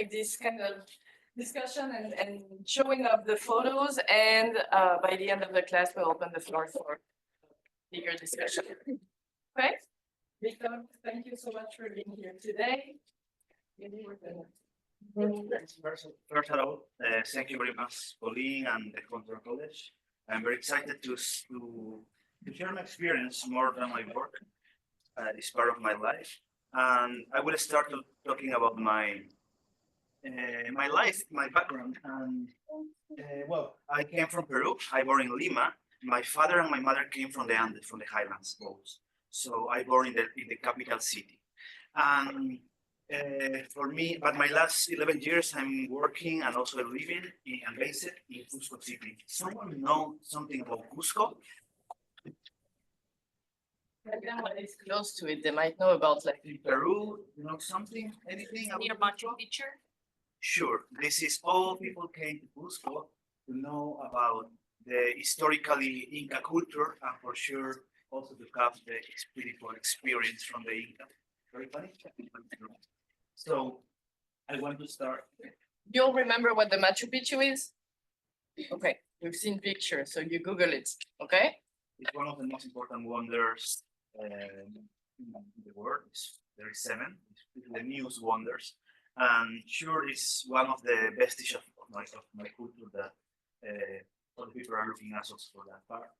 like this kind of discussion and showing of the photos. And by the end of the class, we'll open the floor for bigger discussion. Okay? Victor, thank you so much for being here today. First of all, thank you very much, Pauline and the Control College. I'm very excited to share my experience more than my work. It's part of my life, and I will start talking about my life, my background. And well, I came from Peru. I born in Lima. My father and my mother came from the Andes, from the highlands, both. So I born in the capital city, and for me, but my last 11 years, I'm working and also living and based in Cusco City. Someone know something about Cusco? Everyone is close to it. They might know about like In Peru, you know something? Anything near about Machu Cusco? Picchu. Sure. This is all people came to Cusco to know about the historically Inca culture and for sure also to have the spiritual experience from the Inca. Very funny. So I want to start. You'll remember what the Machu Picchu is? Okay, you've seen pictures, so you Google it, okay? It's one of the most important wonders in the world. There is seven. It's the newest wonders, and sure, it's one of the vestiges of my culture that other people are looking at us for that part.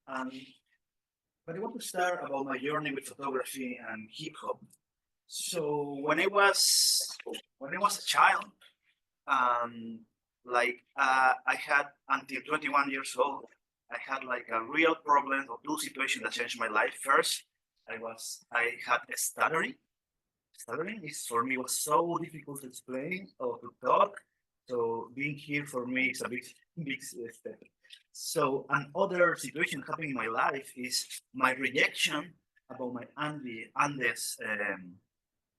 And but I want to start about my journey with photography and hip hop. So when I was a child, I had until 21 years old, I had like a real problem or two situations that changed my life. First, I had a stuttering. Stuttering is for me was so difficult to explain or to talk. So being here for me is a big step. So another situation happening in my life is my rejection about my Andes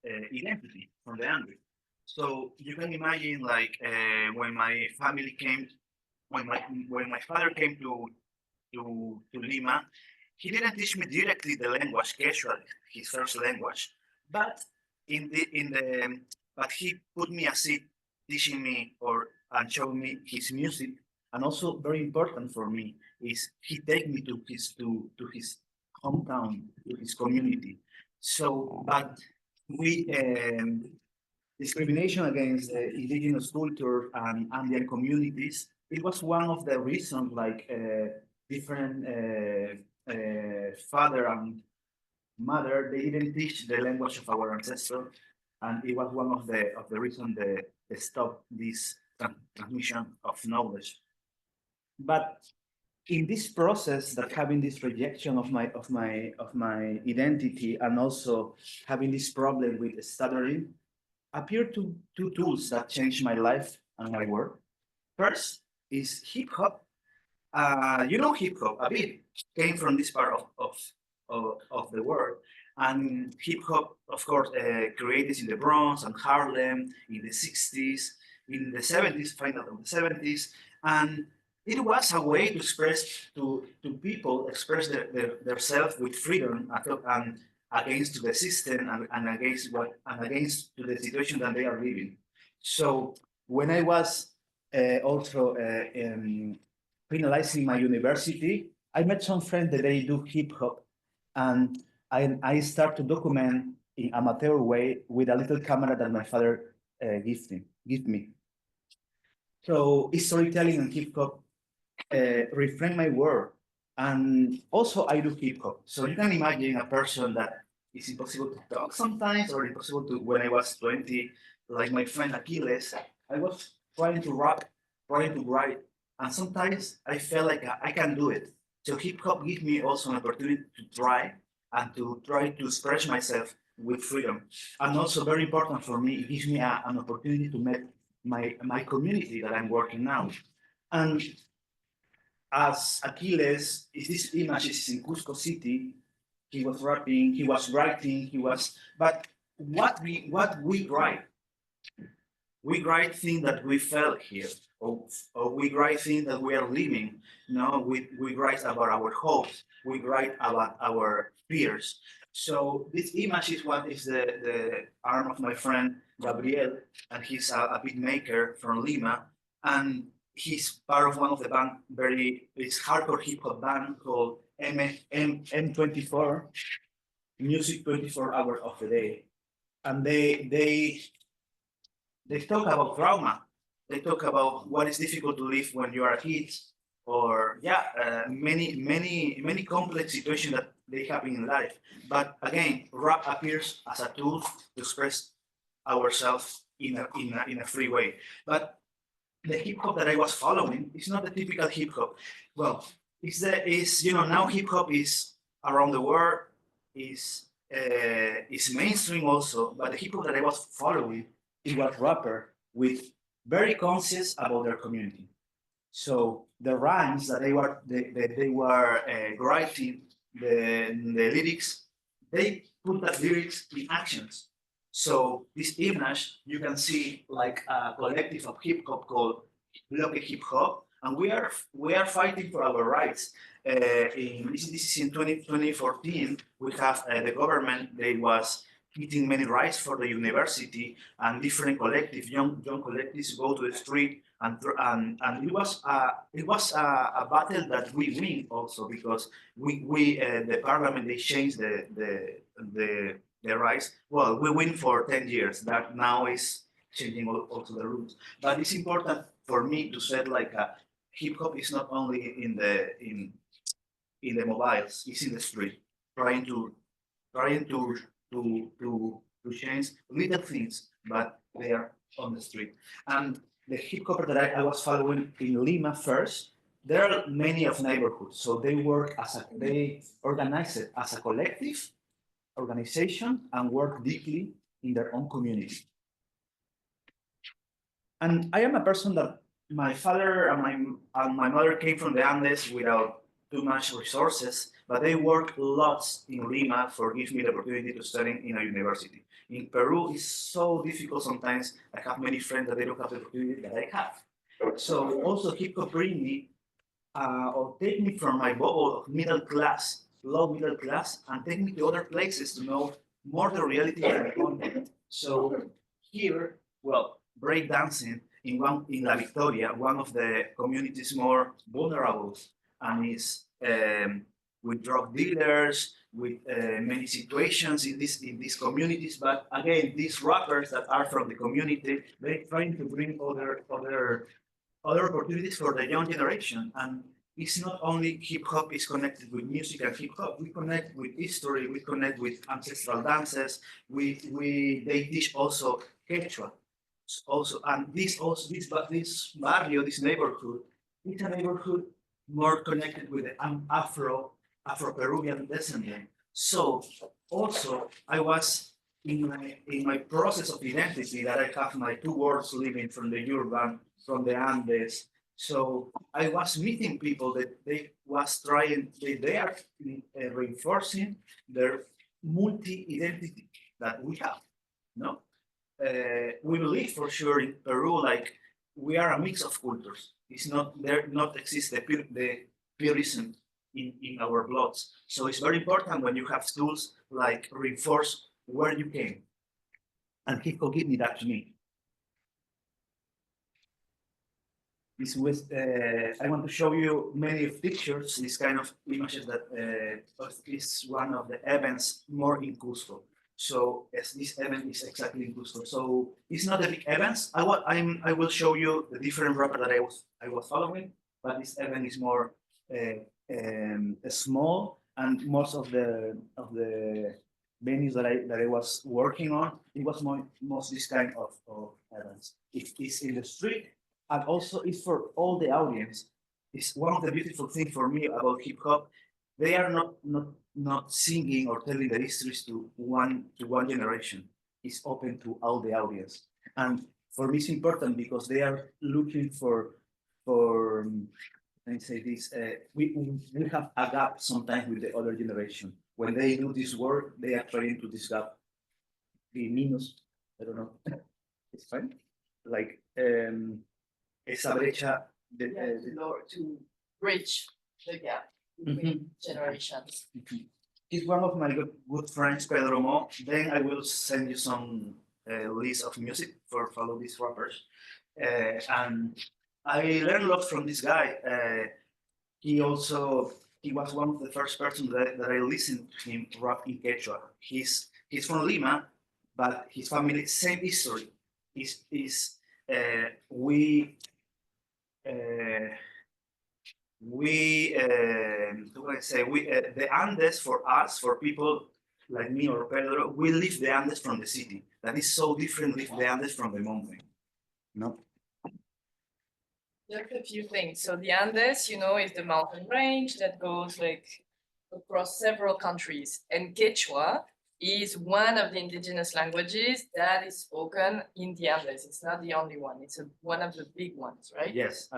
identity from the Andes. So you can imagine like when my family came, when my father came to Lima, he didn't teach me directly the language, Quechua, his first language, but but he put me a seat teaching me and showing me his music. And also very important for me is he take me to his hometown, to his community. So, but we discrimination against indigenous culture and Andean communities. It was one of the reasons, like different father and mother, they didn't teach the language of our ancestors, and it was one of the reasons they stopped this transmission of knowledge. But in this process, that having this rejection of my identity and also having this problem with stuttering, appeared two tools that changed my life and my work. First is hip hop. You know hip hop a bit came from this part of the world, and hip hop, of course, created in the Bronx and Harlem in the 60s, in the 70s, final of the 70s, and it was a way to express to people express their self with freedom and against the system and against to the situation that they are living. So when I was also finalizing my university, I met some friends that they do hip hop, and I start to document in amateur way with a little camera that my father give me. So storytelling and hip hop reframe my work. And also I do hip hop. So you can imagine a person that it's impossible to talk sometimes or impossible to, when I was 20, like my friend Achilles, I was trying to rap, trying to write. And sometimes I felt like I can do it. So hip hop gives me also an opportunity to try and to try to express myself with freedom. And also very important for me, it gives me an opportunity to meet my community that I'm working now. And as Achilles, is this image is in Cusco City. He was rapping, he was writing, but what we write? We write things that we felt here, or we write things that we are living. No, we write about our hopes, we write about our fears. So this image is what is the arm of my friend Gabriel, and he's a beat maker from Lima, and he's part of one of the band, it's hardcore hip hop band called M24, Music 24 Hours of the Day, and they talk about trauma. They talk about what is difficult to live when you are a kid, or many complex situations that they have in life. But again, rap appears as a tool to express ourselves in a free way. But the hip hop that I was following is not the typical hip hop. Well, now hip hop is around the world, is mainstream also, but the hip hop that I was following, it was rapper with very conscious about their community. So the rhymes that they were writing, the lyrics, they put that lyrics in actions. So this image, you can see like a collective of hip hop called Bloque Hip Hop, and we are fighting for our rights. This is in 2014. We have the government. They was getting many rights for the university, and different collectives, young collectives, go to the street, and it was a battle that we win also, because we the parliament, they changed the rights. Well, we win for 10 years. That now is changing also the rules. But it's important for me to say like hip hop is not only in the mobiles, it's in the street, trying to change little things, but they are on the street. And the hip hop that I was following in Lima first, there are many of neighborhoods, so they organize it as a collective organization and work deeply in their own community. And I am a person that my father and my mother came from the Andes without too much resources, but they worked lots in Lima for give me the opportunity to study in a university. In Peru, it's so difficult sometimes. I have many friends that they don't have the opportunity that I have. So also hip hop bring me or take me from my bubble of middle class, low middle class, and take me to other places to know more the reality of the content. So here, well, breakdancing in La Victoria, one of the communities more vulnerable, and is with drug dealers, with many situations in these communities. But again, these rappers that are from the community, they're trying to bring other opportunities for the young generation. And it's not only hip hop is connected with music and hip hop. We connect with history. We connect with ancestral dances. They teach also Quechua. Also, and this barrio, this neighborhood, it's a neighborhood more connected with the Afro-Peruvian descendant. So also, I was in my process of identity that I have my two worlds living from the urban, from the Andes. So I was meeting people that they are reinforcing their multi-identity that we have. No, we believe for sure in Peru, like we are a mix of cultures. It's not there, not exist the purism in our bloods. So it's very important when you have tools like reinforce where you came. And he could give me that to me. This was, I want to show you many pictures, these kind of images that is one of the events more in Cusco. So as this event is exactly in Cusco. So it's not a big events. I will show you the different rapper that I was following, but this event is more small, and most of the venues that I was working on, it was most this kind of events. It is in the street, and also it's for all the audience. It's one of the beautiful things for me about hip hop. They are not singing or telling the histories to one generation. It's open to all the audience, and for me it's important because they are looking for let me say this. We have a gap sometimes with the other generation. When they do this work, they are trying to this gap be minus. I don't know. It's fine. Like esa brecha To bridge the gap between generations. He's one of my good friends, Pedro Mo. Then I will send you some list of music for follow these rappers, and I learned a lot from this guy. He also he was one of the first person that I listened to him rap in Quechua. He's from Lima, but his family same history. Is uh, how can I say the Andes for us for people like me or Pedro, we live the Andes from the city. That is so different live the Andes from the mountain. No. Just a few things. So the Andes, you know, is the mountain range that goes like across several countries. And Quechua is one of the indigenous languages that is spoken in the Andes. It's not the only one. It's one of the big ones, right? Yes.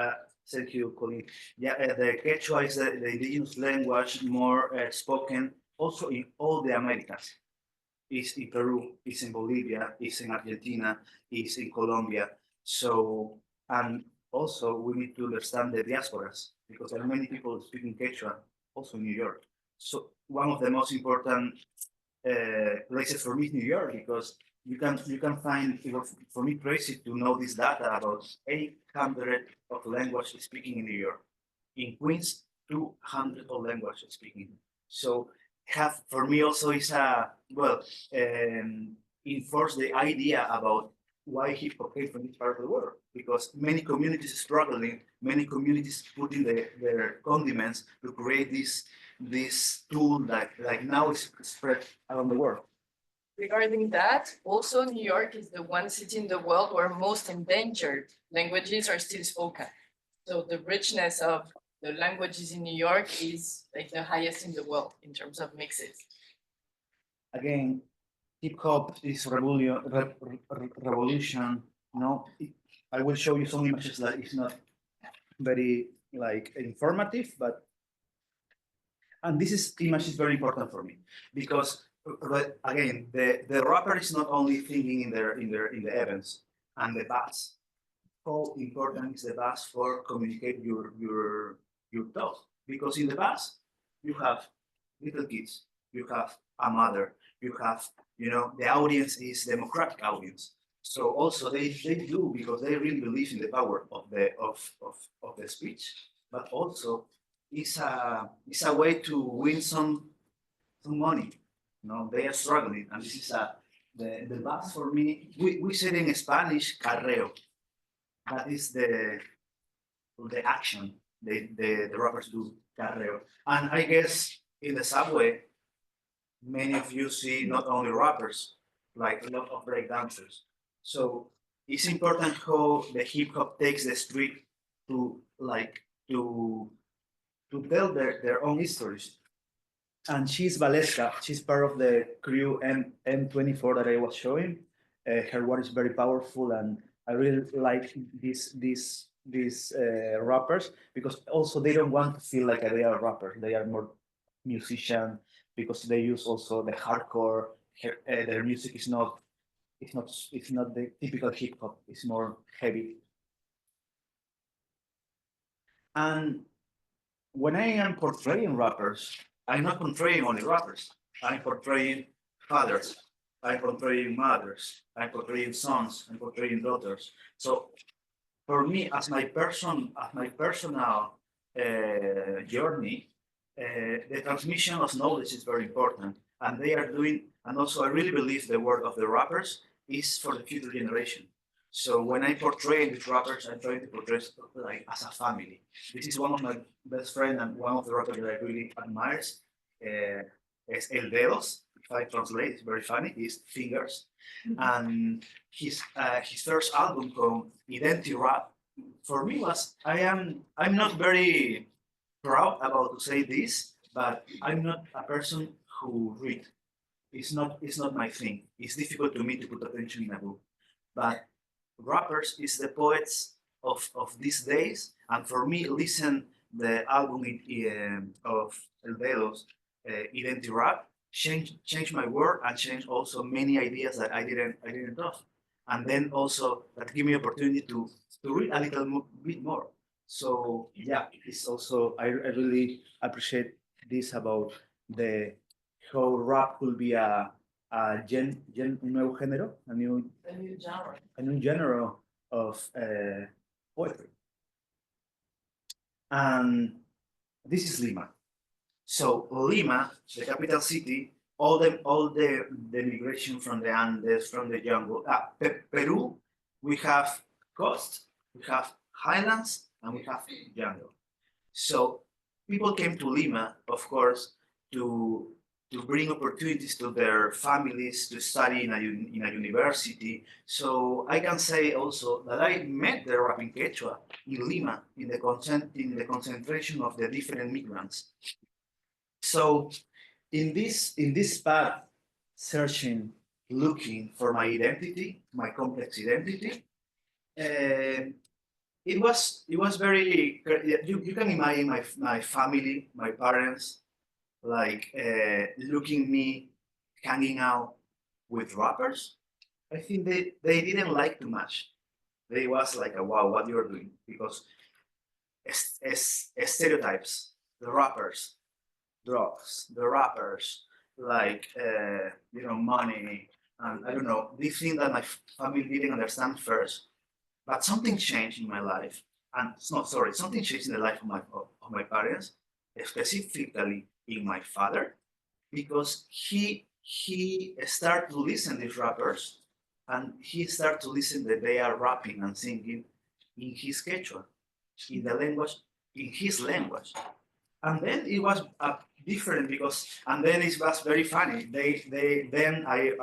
Thank you, Colleen. Yeah, the Quechua is the indigenous language more spoken also in all the Americas. It's in Peru, it's in Bolivia, it's in Argentina, it's in Colombia. So, and also we need to understand the diasporas because there are many people speaking Quechua also in New York. So one of the most important places for me is New York because you can find it was for me crazy to know this data about 800 of language speaking in New York. In Queens, 200 of language speaking. So have for me also is a enforce the idea about why hip hop came from this part of the world because many communities struggling, many communities putting their condiments to create this tool that like now is spread around the world. Regarding that, also New York is the one city in the world where most endangered languages are still spoken. So the richness of the languages in New York is like the highest in the world in terms of mixes. Again, hip hop is revolution. No, I will show you some images that it's not very like informative, but and this image is very important for me because again the rapper is not only thinking in the events and the bass. How important is the bass for communicate your thoughts? Because in the bass you have little kids, you have a mother, you have the audience is democratic audience. So also they do because they really believe in the power of the speech, but also it's a way to win some money. They are struggling, and this is the bass for me. We say in Spanish carreo. That is the action the rappers do carreo. And I guess in the subway, many of you see not only rappers, like a lot of break dancers. So it's important how the hip hop takes the street to like to tell their own histories. And she's Valeska. She's part of the crew M24 that I was showing. Her work is very powerful, and I really like these rappers because also they don't want to feel like they are rappers. They are more musician because they use also the hardcore. Their music is not it's not the typical hip hop. It's more heavy. And when I am portraying rappers, I'm not portraying only rappers. I'm portraying fathers. I'm portraying mothers. I'm portraying sons. I'm portraying daughters. So for me, as my personal journey, the transmission of knowledge is very important, and they are doing. And also, I really believe the work of the rappers is for the future generation. So when I portray these rappers, I'm trying to portray like as a family. This is one of my best friend and one of the rappers that I really admire. Es El Dedos. If I translate, it's very funny. It's fingers, and his first album called Identity Rap for me was I'm not very proud about to say this, but I'm not a person who read. It's not my thing. It's difficult to me to put attention in a book. But rappers is the poets of these days, and for me, listen the album of El Dedos, Identity Rap, change my world and change also many ideas that I didn't know. And then also that give me opportunity to read a little bit more. So yeah, it's also I really appreciate this about the how rap could be un nuevo género, A new genre. a new genre of poetry. And this is Lima. So Lima, the capital city, all the migration from the Andes, from the jungle. Peru, we have coast, we have highlands, and we have jungle. So people came to Lima, of course, to bring opportunities to their families to study in a university. So I can say also that I met the rapping Quechua in Lima in the concentration of the different migrants. So in this path, searching, looking for my identity, my complex identity, it was very you can imagine my family, my parents, like looking me hanging out with rappers. I think they didn't like too much. They was like, wow, what you're doing, because stereotypes, the rappers, drugs, the rappers, like money, and I don't know, this thing that my family didn't understand first. But something changed in my life, and no, sorry, something changed in the life of my parents, specifically in my father, because he started to listen to these rappers, and he started to listen that they are rapping and singing in his Quechua, in the language, in his language. And then it was different, because and then it was very funny. They then I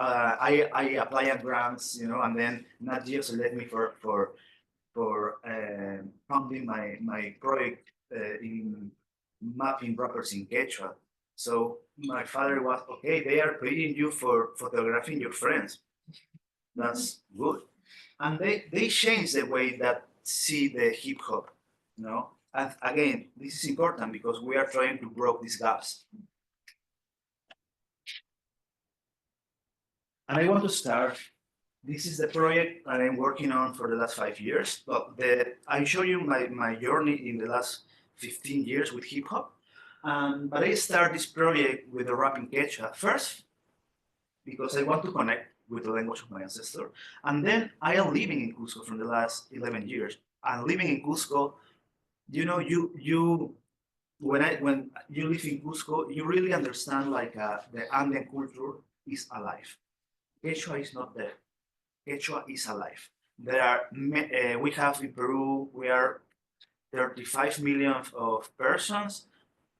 applied grants, and then Nat Geo selected me for funding my project in mapping rappers in Quechua. So my father was, okay, they are paying you for photographing your friends. That's good. And they changed the way that see the hip hop, And again, this is important because we are trying to broke these gaps. And I want to start. This is the project that I'm working on for the last 5 years. But I show you my journey in the last 15 years with hip hop. But I start this project with the rap in Quechua first because I want to connect with the language of my ancestor. And then I am living in Cusco for the last 11 years. And living in Cusco, you when you live in Cusco, you really understand like the Andean culture is alive. Quechua is not there. Quechua is alive. We have in Peru, we are 35 million of persons.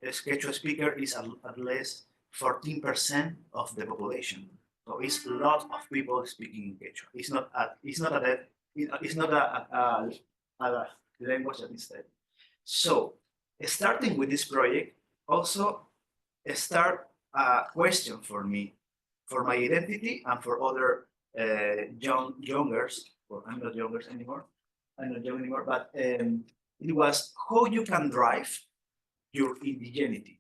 As Quechua speaker is at least 14% of the population. So it's a lot of people speaking in Quechua. It's not a language that is dead. So starting with this project, also start a question for me, for my identity and for other youngers. Well, I'm not youngers anymore. I'm not young anymore, but it was how you can drive your indigeneity,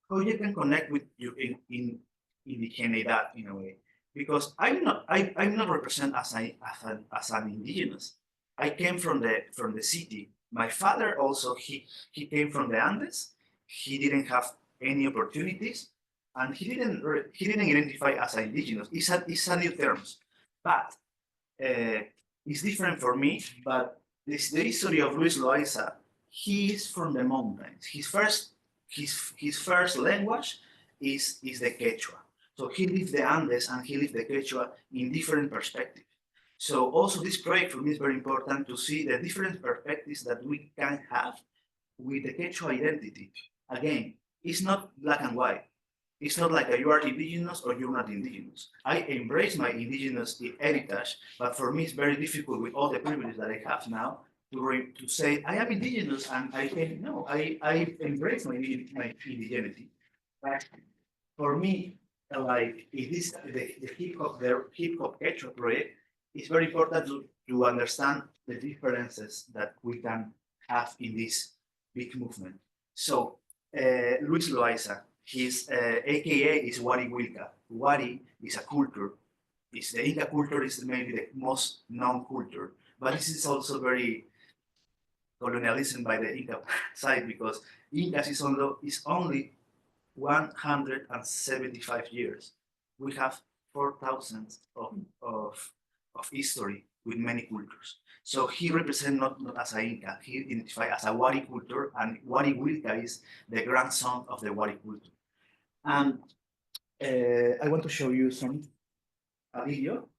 how you can connect with your in indigeneidad in a way. Because I'm not represented as an indigenous. I came from the city. My father also he came from the Andes. He didn't have any opportunities, and he didn't identify as an indigenous. It's a new terms, but it's different for me. But the history of Luis Loaiza, he is from the mountains. His first language is the Quechua. So he lived the Andes and he lived the Quechua in different perspectives. So also this project for me is very important to see the different perspectives that we can have with the Quechua identity. Again, it's not black and white. It's not like you are indigenous or you're not indigenous. I embrace my indigenous heritage, but for me it's very difficult with all the privileges that I have now to say I am indigenous and I can no, I embrace my indigeneity. But for me, like it is the hip hop Quechua project, it's very important to understand the differences that we can have in this big movement. So Luis Loaiza, his AKA is Wari Wilka. Wari is a culture. The Inca culture is maybe the most known culture, but this is also very colonialism by the Inca side because Incas is only 175 years. We have 4,000 of history with many cultures. So he represents not as a Inca, he identifies as a Wari culture, and Wari Wilca is the grandson of the Wari culture. And I want to show you a video.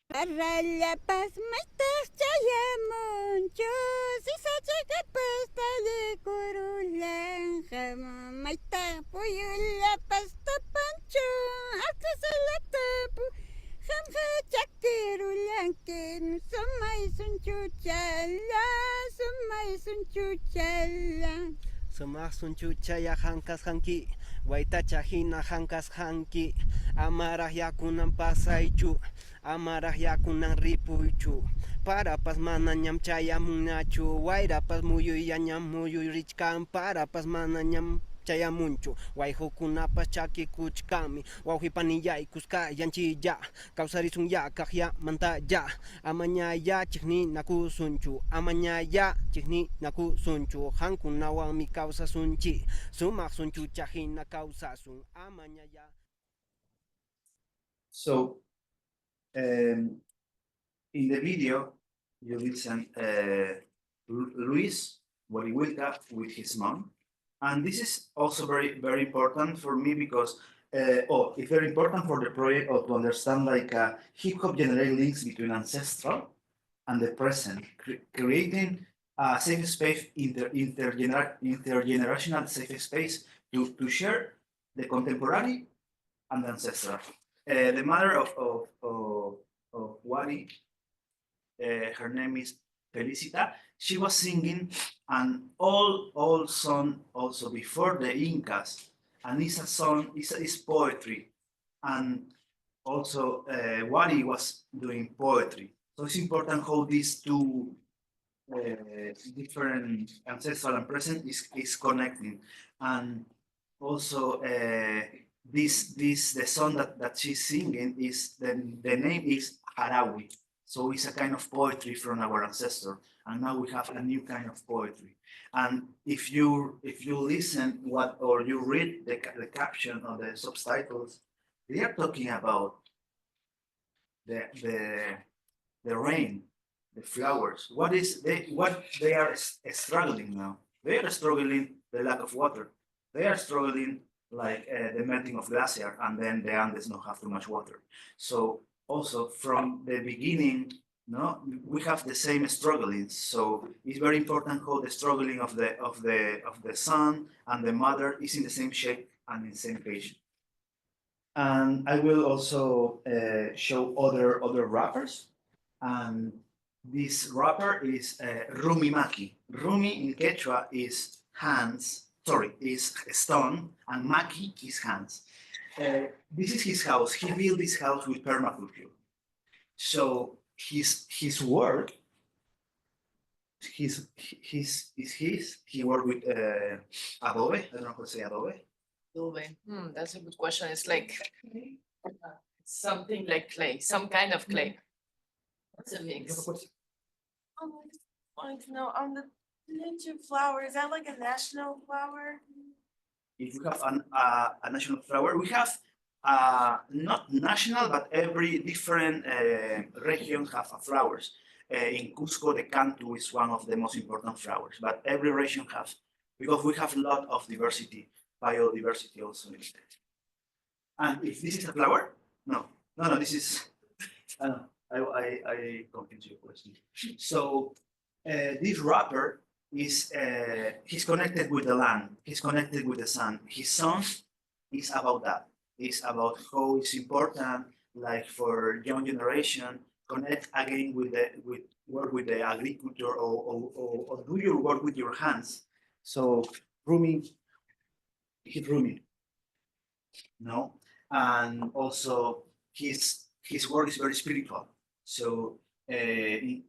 Raya pas maitas caya muncul sisa cakap pestale kurulang ham maita puyula pas tapancu aku salatapu ham ha cakirulang kin sumai suncu cala Sumak sunchucha ya hankas hanki, waitacha hina hankas hanki, amarah yakunan pasaichu, amarah yakunan ripuichu, para pas mana nyam chaya munachu, waira pas muyu ya nyam muyu richkan, para pas mana nyam chaya munchu, waihukuna pas chaki kuchkami, wauhipaniya ikuska yanchi ya, kausarisun ya kahya manta ya, amanya ya chikni naku sunchu, amanya ya chikni naku sunchu, hankunawa mi causa sunchi, sumak sunchu chahina causa sun, amanya ya. So, in the video, you listen Luis Wariwilca with his mom. And this is also very, very important for me because, it's very important for the project to understand like hip hop generate links between ancestral and the present, creating a safe space, intergenerational safe space to share the contemporary and the ancestral. The mother of Wari, her name is Felicita. She was singing an old song also before the Incas, and it's a song, it's poetry, and also Wari was doing poetry. So it's important how these two different ancestral and present is connecting, and also the song that she's singing is the name is Harawi. So it's a kind of poetry from our ancestor, and now we have a new kind of poetry. And if you listen or you read the caption or the subtitles, they are talking about the rain, the flowers. What they are struggling now? They are struggling the lack of water. They are struggling like the melting of glacier, and then the Andes don't have too much water. So also from the beginning, no, we have the same struggling. So it's very important how the struggling of the son and the mother is in the same shape and in the same page. And I will also show other rappers. And this rapper is Rumi Maki. Rumi in Quechua is hands, is stone, and Maki is hands. This is his house. He built this house with permaculture. So his work, he worked with adobe. I don't know how to say adobe. That's a good question. It's like something like clay, some kind of clay. What's a mix? I wanted to know on the nature flower, is that like a national flower? If we have a national flower, we have not national, but every different region have flowers. In Cusco, the cantu is one of the most important flowers, but every region has, because we have a lot of diversity, biodiversity also. And if this is a flower, no, this is, I confuse your question. So this rapper is he's connected with the land, he's connected with the sun. His song is about that. It's about how it's important, like for young generation, connect again with work with the agriculture or do your work with your hands. So Rumi, he's Rumi, no, and also his work is very spiritual. So I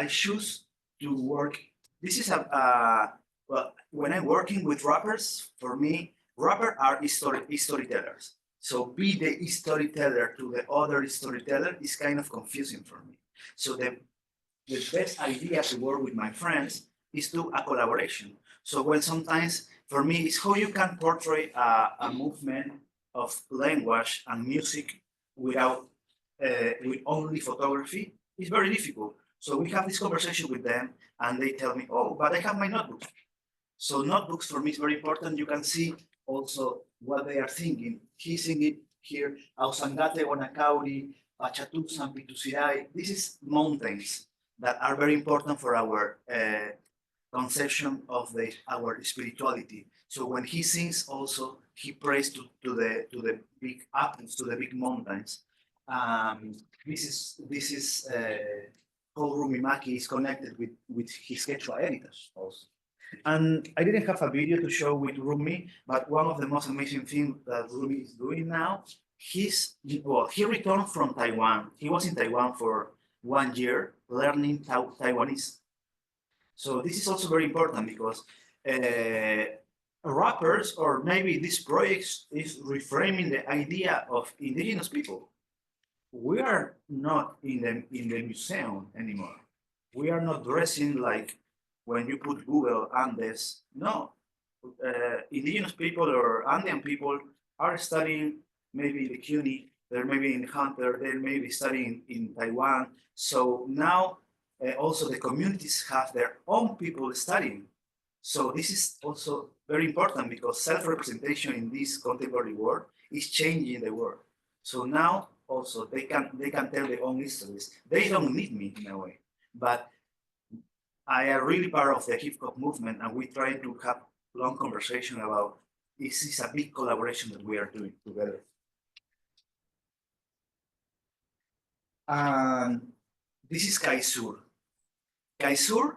choose to work. This is well, when I'm working with rappers, for me, rappers are storytellers. So be the storyteller to the other storyteller is kind of confusing for me. So the best idea to work with my friends is do a collaboration. So when sometimes for me, is how you can portray a movement of language and music without with only photography. It's very difficult. So we have this conversation with them, and they tell me, "Oh, but I have my notebooks." So notebooks for me is very important. You can see also what they are thinking. He's singing here, Ausangate, Wanakauri, Pachatu, Sampitusirai. This is mountains that are very important for our conception of our spirituality. So when he sings also, he prays to the big apples, to the big mountains. This is how Rumimaki is connected with his Quechua heritage also. And I didn't have a video to show with Rumi, but one of the most amazing things that Rumi is doing now, he returned from Taiwan. He was in Taiwan for 1 year learning Taiwanese. So this is also very important because rappers, or maybe this project is reframing the idea of indigenous people. We are not in the museum anymore. We are not dressing like when you put Google Andes. No, indigenous people or Andean people are studying maybe the CUNY, they're maybe in Hunter, they're maybe studying in Taiwan. So now also the communities have their own people studying. So this is also very important because self-representation in this contemporary world is changing the world. So now also they can tell their own histories. They don't need me in a way, but I am really part of the hip hop movement, and we try to have long conversation about this is a big collaboration that we are doing together. This is Kaisur. Kaisur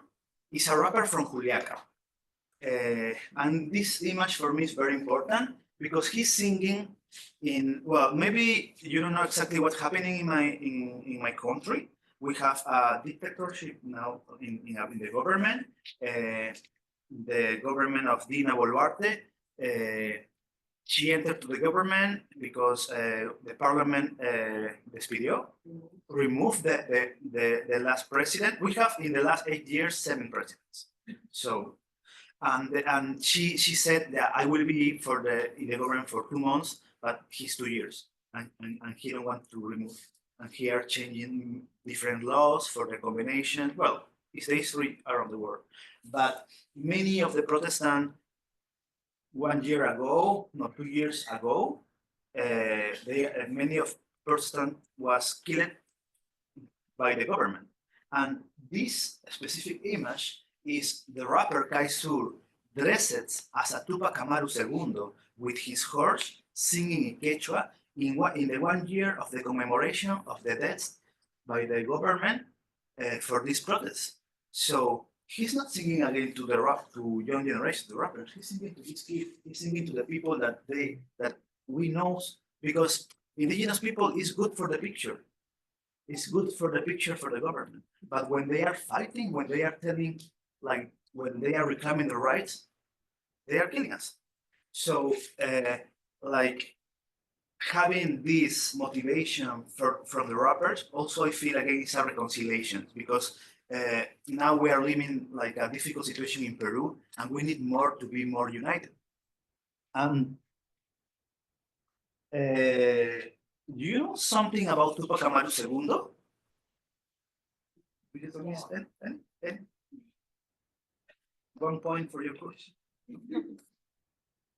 is a rapper from Juliaca. And this image for me is very important because he's singing in, well, maybe you don't know exactly what's happening in my country. We have a dictatorship now in the government. The government of Dina Boluarte. She entered to the government because the parliament despidió, removed the last president. We have in the last 8 years 7 presidents. So, and she said that I will be in the government for 2 months, but he's 2 years, and he don't want to remove. And here changing different laws for the combination. Well, it's the history around the world, but many of the Protestant 1 year ago, no, 2 years ago, many of Protestant was killed by the government. And this specific image is the rapper Kaisur dressed as a Tupac Amaru II with his horse singing in Quechua in the 1 year of the commemoration of the deaths by the government for this protest. So he's not singing again to to young generation, the rappers. He's singing to his kids. He's singing to the people that we know, because indigenous people is good for the picture. It's good for the picture for the government. But when they are fighting, when they are telling, like when they are reclaiming the rights, they are killing us. So like having this motivation from the rappers, also I feel again it's a reconciliation, because now we are living like a difficult situation in Peru, and we need more to be more united. And do you know something about Tupac Amaru II? Yeah. 1 point for your question.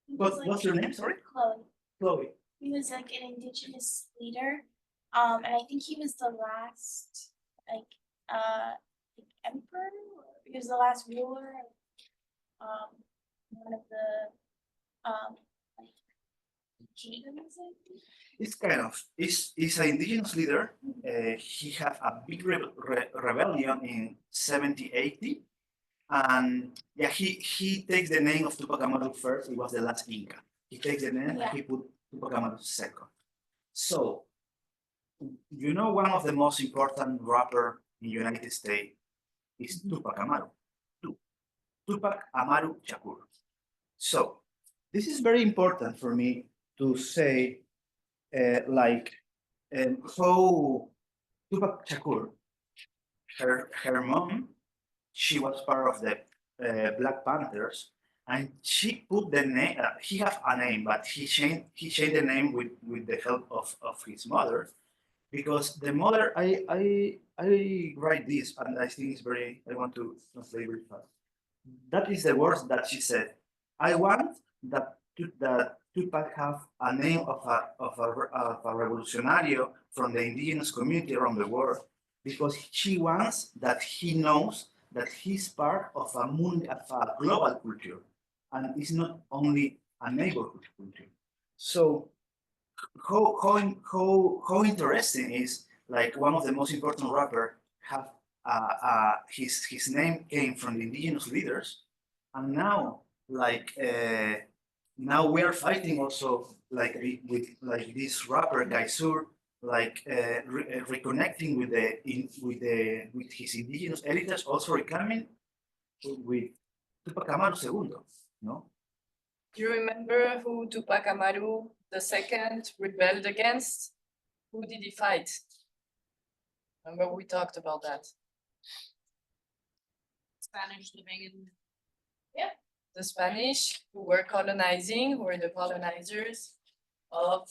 What's your name? Sorry? Chloe. Chloe. He was like an indigenous leader. And I think he was the last emperor. He was the last ruler. One of the kingdoms, I think. It's kind of, he's an indigenous leader. He had a big rebellion in 1780. And yeah, he takes the name of Tupac Amaru first. He was the last Inca. He takes the name and he put Tupac Amaru second. So, you know, one of the most important rapper in the United States is Tupac Amaru. Tupac Amaru Shakur. So, this is very important for me to say, how Tupac Shakur, her mom, she was part of the Black Panthers, and she put the name. He have a name, but he changed the name with the help of his mother, because the mother I write this and I think it's very I want to translate very fast. That is the words that she said. I want that Tupac have a name of a revolutionario from the indigenous community around the world, because she wants that he knows that he's part of a global culture, and it's not only a neighborhood culture. So how interesting is, like, one of the most important rapper have his name came from the indigenous leaders, and now, like, now we are fighting also, like, with like this rapper Gaisur, like, reconnecting with his indigenous heritage, also recoming with Tupac Amaru II, no? Do you remember who Tupac Amaru II rebelled against? Who did he fight? Remember we talked about that. Spanish living in. The Spanish who were colonizing, who were the colonizers of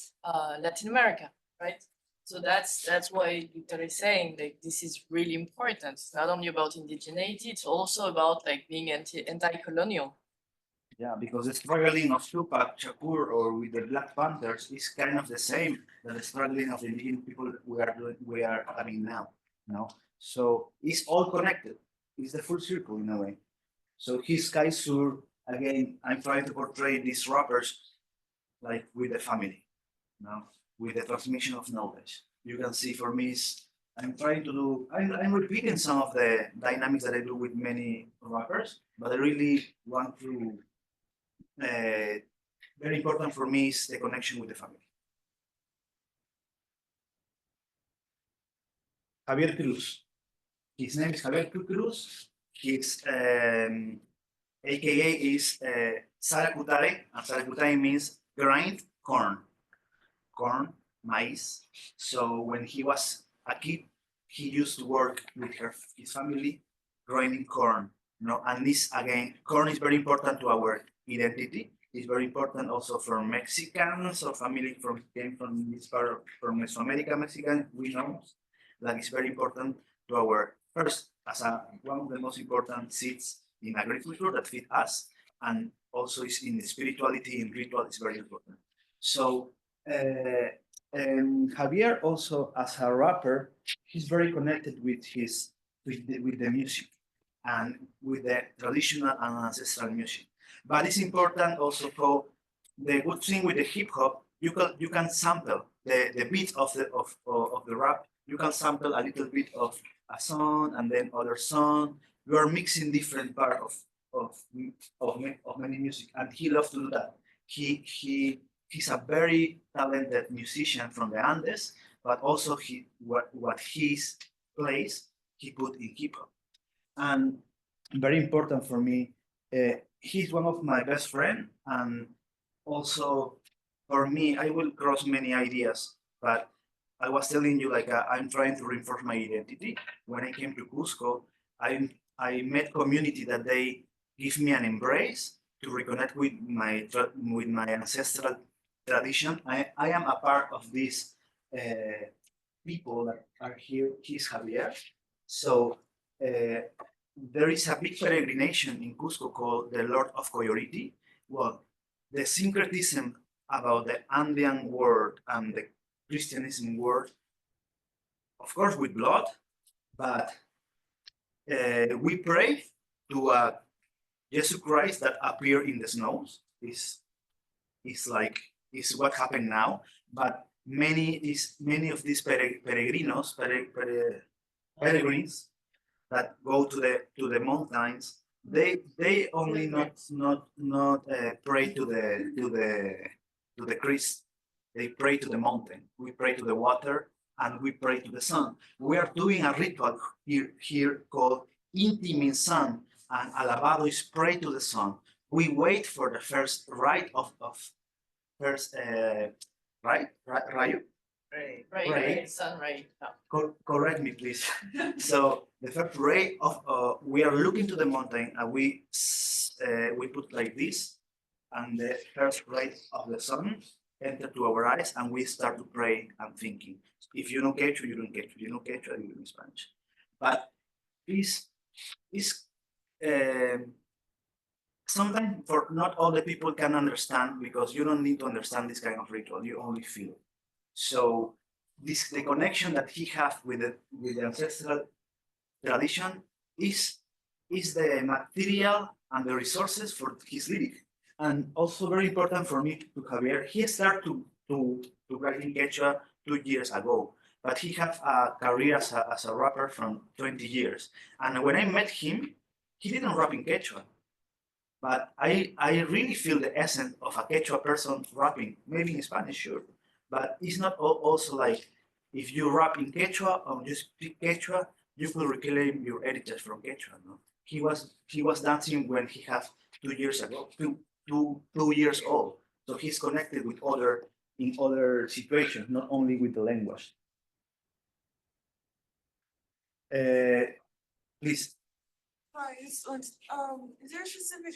Latin America, right? So that's why Victor is saying that this is really important. It's not only about indigeneity, it's also about like being anti-colonial. Yeah, because the struggling of Tupac Shakur or with the Black Panthers is kind of the same than the struggling of the indigenous people we are having now, you know. So it's all connected. It's the full circle in a way. So his Kaisur, again, I'm trying to portray these rappers like with the family, you know, with the transmission of knowledge. You can see for me, I'm trying to do, I'm repeating some of the dynamics that I do with many rappers, but I really want to, very important for me is the connection with the family. Javier Cruz. His name is Javier Cruz. His AKA is Saracutare, and Saracutare means grind corn, maize. So when he was a kid, he used to work with his family grinding corn. You know, and this again, corn is very important to our identity. It's very important also for Mexicans or family came from this part from Mesoamerica, Mexican. We know that it's very important to our first as one of the most important seeds in agriculture that feed us, and also is in the spirituality and ritual is very important. So Javier also as a rapper, he's very connected with the music and with the traditional and ancestral music. But it's important also for the good thing with the hip hop, you can sample the beat of the rap. You can sample a little bit of a song and then other song. You are mixing different part of many music, and he loves to do that. He's a very talented musician from the Andes, but also what he plays he put in hip hop. And very important for me, he's one of my best friend, and also for me, I will cross many ideas, but I was telling you, like, I'm trying to reinforce my identity. When I came to Cusco, I met community that they give me an embrace to reconnect with my ancestral tradition. I am a part of these people that are here. He's Javier. So there is a big peregrination in Cusco called the Lord of Coyoriti. Well, the syncretism about the Andean world and the Christianism world, of course, with blood, but we pray to Jesus Christ that appeared in the snows. Is what happened now. But many of these peregrinos, peregrines that go to the mountains, they only not pray to the Christ. They pray to the mountain. We pray to the water, and we pray to the sun. We are doing a ritual here called Inti Minsan, and Alabado is pray to the sun. We wait for the first rite of first right, Rayo? Right, sun, right. Correct me, please. So the first ray of, we are looking to the mountain and we put like this, and the first ray of the sun enter to our eyes, and we start to pray and thinking. If you know Quechua, you don't Quechua. You know Quechua, you know Spanish. But is sometimes for not all the people can understand, because you don't need to understand this kind of ritual. You only feel. So the connection that he has with the ancestral tradition is the material and the resources for his lyric. And also very important for me to Javier, he started to write in Quechua 2 years ago, but he had a career as a rapper from 20 years. And when I met him, he didn't rap in Quechua, but I really feel the essence of a Quechua person rapping, maybe in Spanish, sure, but it's not also like if you rap in Quechua or you speak Quechua, you could reclaim your heritage from Quechua. No, he was dancing when he had 2 years ago, 2 years old. So he's connected with in other situations, not only with the language. Please. Hi, is there a specific,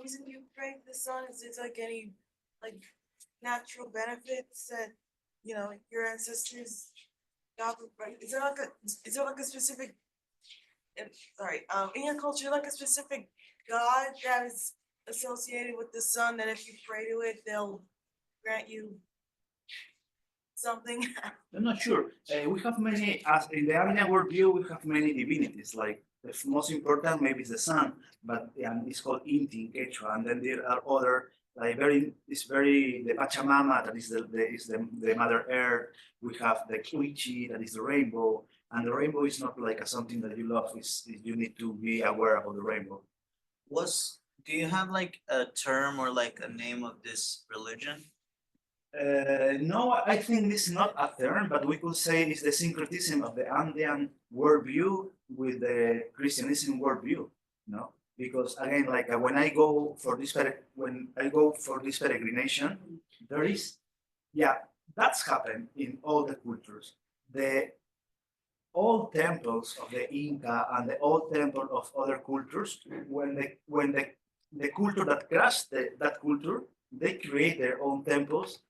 reason you pray to the sun? Is it like any, like, natural benefits that, your ancestors got, right? Is there like a specific, in your culture, like a specific god that is associated with the sun, that if you pray to it, they'll grant you something? I'm not sure. We have many, as in the Aryan worldview, we have many divinities. Like the most important maybe is the sun, but it's called Inti in Quechua. And then there are other, like the Pachamama, that is the Mother Earth. We have the Quechua, that is the rainbow. And the rainbow is not like something that you love. You need to be aware about the rainbow. Do you have like a term or like a name of this religion? No, I think this is not a term, but we could say it's the syncretism of the Andean worldview with the Christianism worldview. No, because again, like when I go for this peregrination, there is, that's happened in all the cultures. The old temples of the Inca and the old temple of other cultures, when the culture that crashed that culture, they create their own temples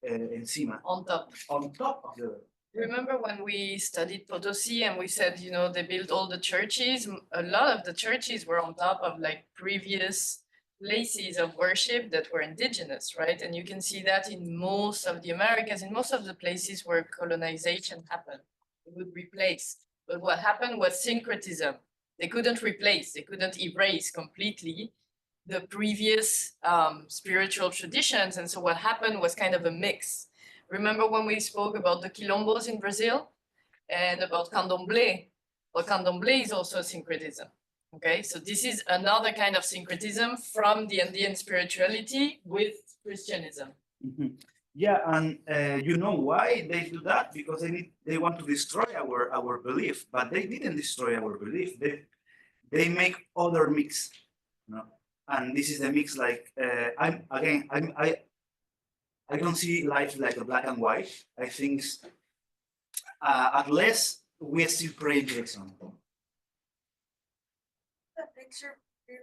encima, On top. on top of the. Remember when we studied Potosi and we said, they built all the churches? A lot of the churches were on top of like previous places of worship that were indigenous, right? And you can see that in most of the Americas, in most of the places where colonization happened, it would replace. But what happened was syncretism. They couldn't replace, they couldn't erase completely the previous spiritual traditions. And so what happened was kind of a mix. Remember when we spoke about the quilombos in Brazil and about candomblé? Well, candomblé is also a syncretism. Okay, so this is another kind of syncretism from the Andean spirituality with Christianism. Mm-hmm. Yeah, and you know why they do that? Because they want to destroy our belief, but they didn't destroy our belief. They make other mix, and this is the mix. Like I don't see life like a black and white. I think unless we still pray to example. That picture, the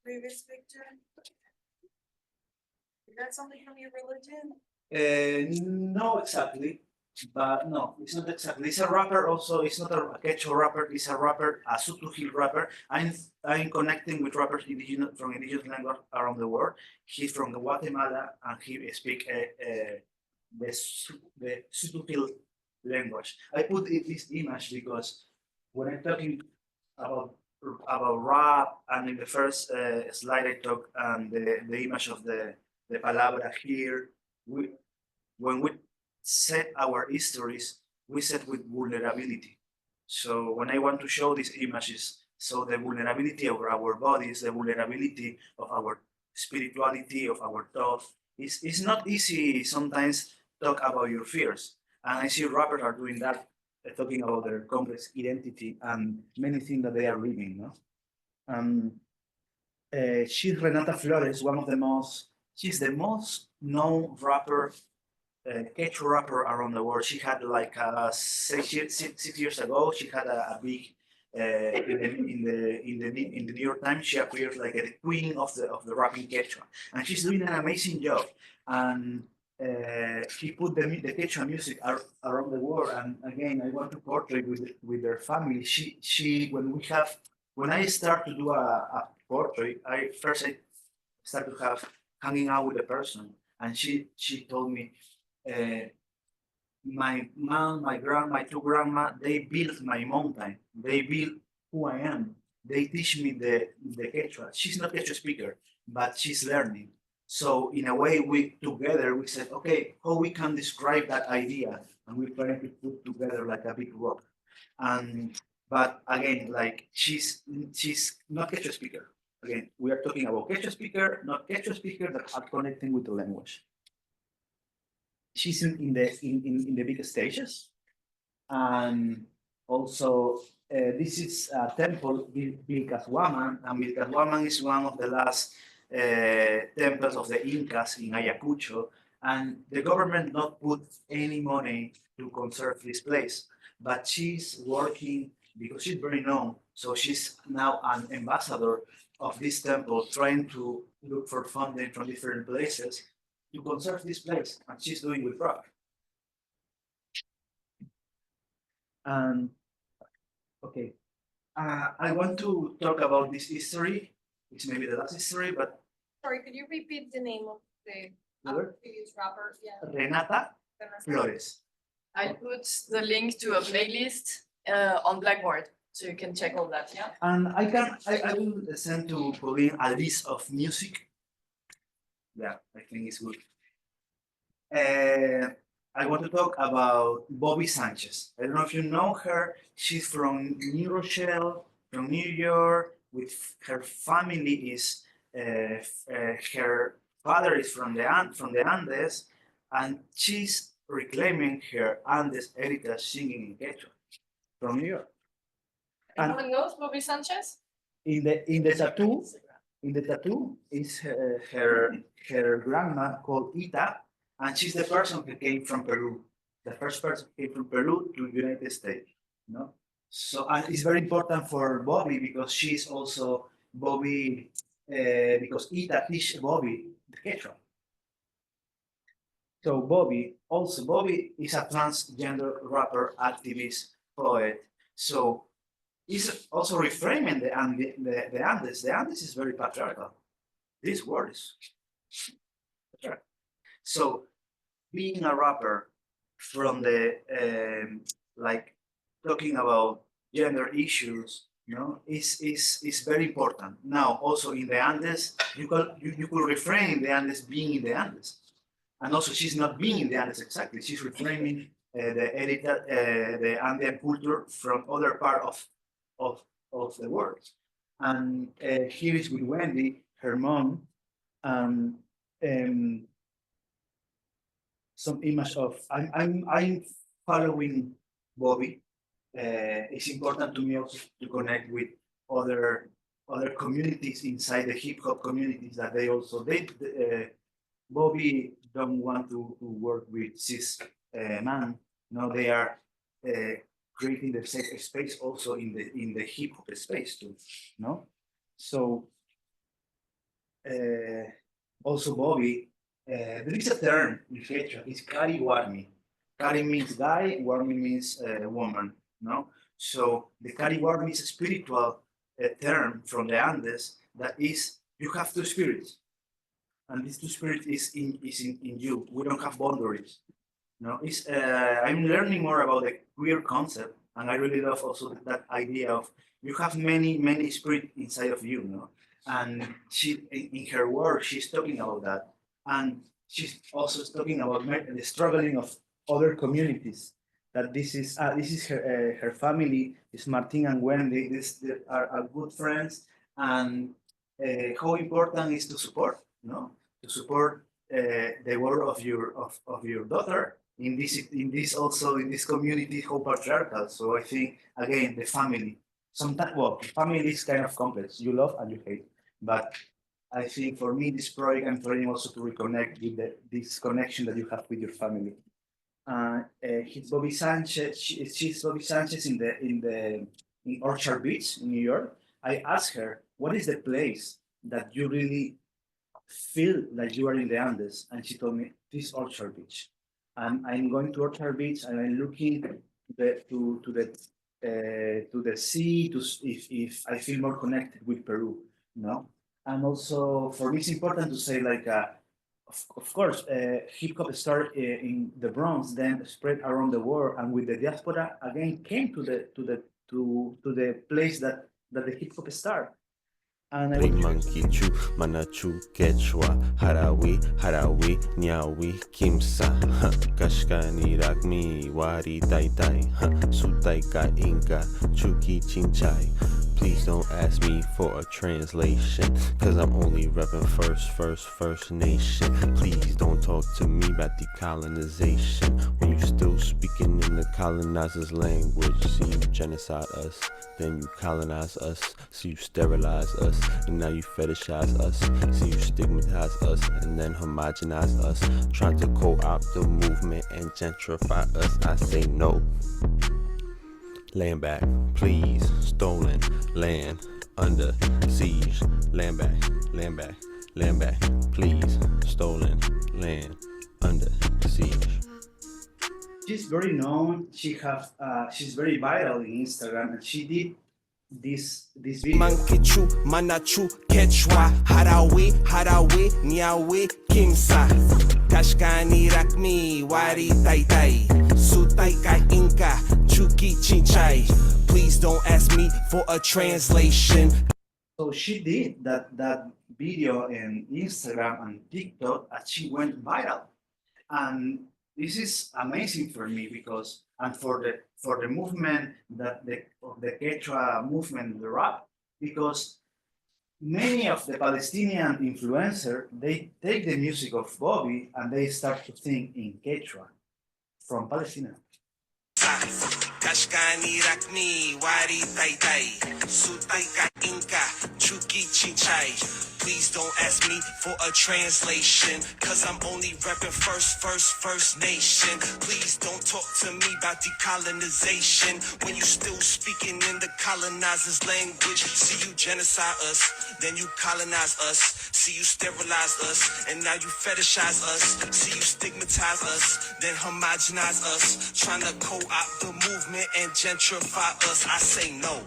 previous picture? Is that something from your religion? No, exactly. But no, it's not exactly. It's a rapper also. It's not a Quechua rapper. It's a rapper, a Sutu rapper. I'm connecting with rappers from indigenous language around the world. He's from Guatemala and he speaks the Sutu language. I put this image because when I'm talking about rap, and in the first slide I talk the image of the palabra here. When we set our histories, we set with vulnerability. So when I want to show these images, so the vulnerability of our bodies, the vulnerability of our spirituality, of our thought, it's not easy sometimes talk about your fears. And I see rappers are doing that, talking about their complex identity and many things that they are living. She's Renata Flores, she's the most known rapper Quechua rapper around the world. She had like 6 years ago. She had a big in the New York Times. She appeared like the queen of the rapping Quechua, and she's doing an amazing job. And she put the Quechua music around the world. And again, I want to portray with their family. She when I start to do a portrait, I start to have hanging out with the person, and she told me, my mom, my two grandma, they built my mountain. They built who I am. They teach me the Quechua. She's not Quechua speaker, but she's learning. So in a way, we together we said, okay, how we can describe that idea, and we trying to put together like a big rock. And but again, like she's not Quechua speaker. Again, we are talking about Quechua speaker, not Quechua speaker that are connecting with the language. She's in the big stages, and also this is a temple Vilcashuaman, and Vilcashuaman is one of the last temples of the Incas in Ayacucho, and the government not put any money to conserve this place, but she's working because she's very known, so she's now an ambassador of this temple, trying to look for funding from different places to conserve this place, and she's doing with rock. And okay, I want to talk about this history. It's maybe the last history, but Sorry, could you repeat the name of the Sure. previous rapper? Yeah. Renata Flores. I'll put the link to a playlist on Blackboard, so you can check all that, yeah? And I will send to Pauline a list of music. Yeah, I think it's good. I want to talk about Bobby Sanchez. I don't know if you know her. She's from New Rochelle, from New York. With her family is her father is from the Andes, and she's reclaiming her Andes heritage singing in Quechua from New York. And Anyone knows Bobby Sanchez? in the tattoo is her grandma called Ita, and she's the person who came from Peru, the first person who came from Peru to United States. You know, so and it's very important for Bobby because she's also Bobby because Ita teach Bobby the Quechua. So Bobby is a transgender rapper, activist, poet. So he's also reframing the Andes. The Andes is very patriarchal. This word is patriarchal. So being a rapper from the like talking about gender issues, you know, is very important. Now also in the Andes, you could reframe the Andes being in the Andes. And also she's not being in the Andes exactly. She's reframing the Andean culture from other part of the world. And here is with Wendy, her mom, some image of I'm following Bobby. It's important to me also to connect with other communities inside the hip hop communities that they also Bobby don't want to work with cis man. No, they are creating the safe space also in the hip hop space too. No, so also Bobby. There is a term in Quechua. It's Kari Warmi. Kari means guy, Warmi means woman. No, so the Kari Warmi is a spiritual term from the Andes that is you have two spirits, and these two spirits is in you. We don't have boundaries. No, it's I'm learning more about the queer concept, and I really love also that idea of you have many spirit inside of you. No, and she in her work she's talking about that. And she's also talking about the struggling of other communities. That this is her family is Martin and Wendy. They are good friends, and how important is to support, you know, to support the work of your daughter in this also in this community how patriarchal. So I think again the family. Sometimes family is kind of complex. You love and you hate, but I think for me, this project, I'm trying also to reconnect with this connection that you have with your family. He's Bobby Sanchez. She's Bobby Sanchez in Orchard Beach in New York. I asked her, "What is the place that you really feel like you are in the Andes?" And she told me, "This Orchard Beach." And I'm going to Orchard Beach and I'm looking to the sea if I feel more connected with Peru, you know. And also for me, it's important to say like. Of course, hip hop started in the Bronx, then spread around the world, and with the diaspora again came to the place that the hip hop started. And I Monkey Chu, Manachu, Quechua, Harawi, Nyawi, Kimsa, Kashkani Rakmi, Wari Tai Tai, Sutai Ka Inka, Chuki Chinchai. Please don't ask me for a translation, cause I'm only repping First Nation. Please don't talk to me about decolonization when you still speaking in the colonizer's language. See you genocide us, then you colonize us. See you sterilize us, and now you fetishize us. See you stigmatize us, and then homogenize us. Trying to co-opt the movement and gentrify us. I say no. Land back, please. Stolen land under siege. Land back, please. Stolen land under siege. She's very known. She's very viral in Instagram, and she did this video. Mankichu, Manachu, Quechua, Harawi, Nyawi, Kimsa, Kashkani Rakmi, Wari Tai Tai, Sutai Ka Inka, Chuki Chinchai. Please don't ask me for a translation. So she did that video in Instagram and TikTok, and she went viral. And this is amazing for me because, and for the movement of the Quechua movement, the rap, because many of the Palestinian influencers, they take the music of Bobby and they start to sing in Quechua from Palestine. Kashkani Rakmi, Wari Tai Tai, Sutai Ka Inka, Chuki Chinchai. Please don't ask me for a translation, cause I'm only repping First Nation. Please don't talk to me about decolonization when you still speaking in the colonizer's language. See you genocide us, then you colonize us. See you sterilize us, and now you fetishize us. See you stigmatize us, then homogenize us. Trying to co-opt the movement and gentrify us. I say no.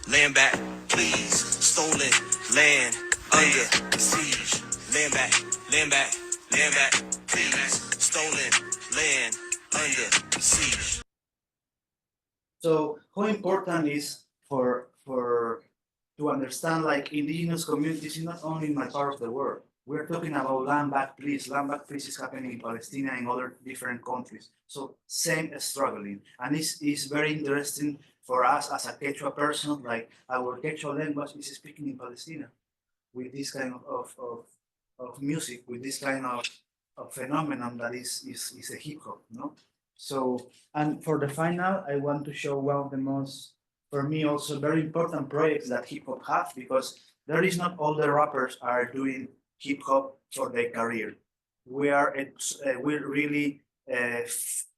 Land back, please. Stolen land under siege. Land back, please. Stolen land under siege. So how important is for to understand like indigenous communities is not only in my part of the world. We're talking about land back please. Land back please is happening in Palestine and other different countries. So same struggling. And it's very interesting for us as a Quechua person, like our Quechua language is speaking in Palestine with this kind of music, with this kind of phenomenon that is a hip hop, no? So, and for the final, I want to show one of the most, for me also very important projects that hip hop has, because there is not all the rappers are doing hip hop for their career. We really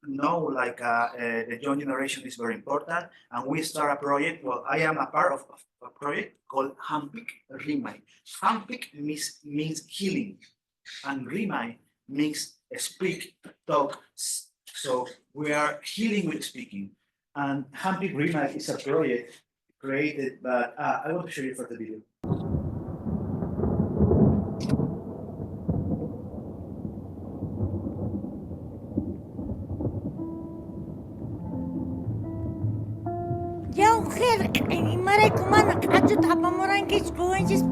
know like the young generation is very important, and we start a project. Well, I am a part of a project called Hampik Rimai. Hampik means healing, and Rimai means speak, talk. So we are healing with speaking. And Hampik Rimai is a project created, but I want to show you for the video. Young Mareko mana kajut apa morangkis kuanjis